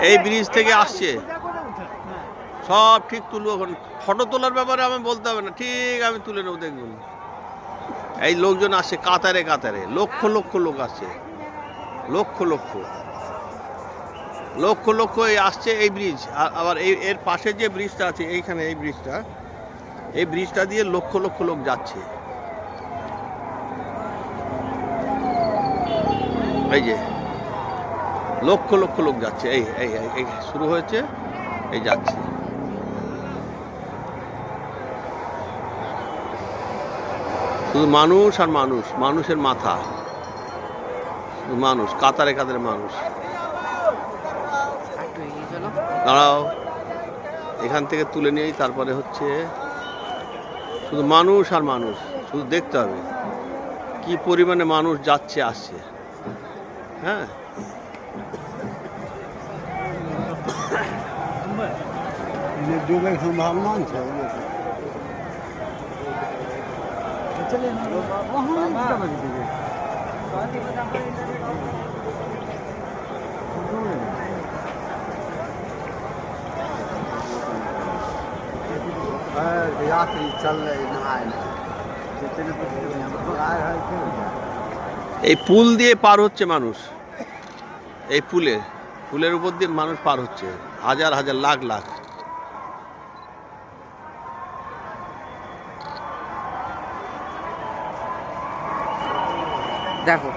এই ব্রিজ থেকে আসছে সব ঠিক তুলবো। ফটো তোলার ব্যাপারে আমি বলতে হবে না, ঠিক আমি তুলে নেবো, দেখবেন। এই লোকজন আসছে কাতারে কাতারে, লক্ষ লক্ষ লোক আসছে, লক্ষ লক্ষ লক্ষ লক্ষ এই আসছে এই ব্রিজ। আবার এর পাশে যে ব্রিজটা আছে এইখানে, এই ব্রিজটা দিয়ে লক্ষ লক্ষ লোক যাচ্ছে। এই যে লক্ষ লক্ষ লোক যাচ্ছে, এই এই এই শুরু হয়েছে, এই যাচ্ছে। শুধু মানুষ আর মানুষ, মানুষের মাথা, মানুষ কাতারে কাতারে মানুষ। দাঁড়াও, এখান থেকে তুলে নিয়েই তারপরে হচ্ছে শুধু মানুষ আর মানুষ। শুধু দেখতে হবে কি পরিমাণে মানুষ যাচ্ছে আসছে। হ্যাঁ, डूबे की संभावना है। यात्री चल रहे नहाए এই পুল দিয়ে পার হচ্ছে মানুষ, এই পুলের উপর দিয়ে মানুষ পার হচ্ছে, হাজার হাজার লাখ লাখ। দেখো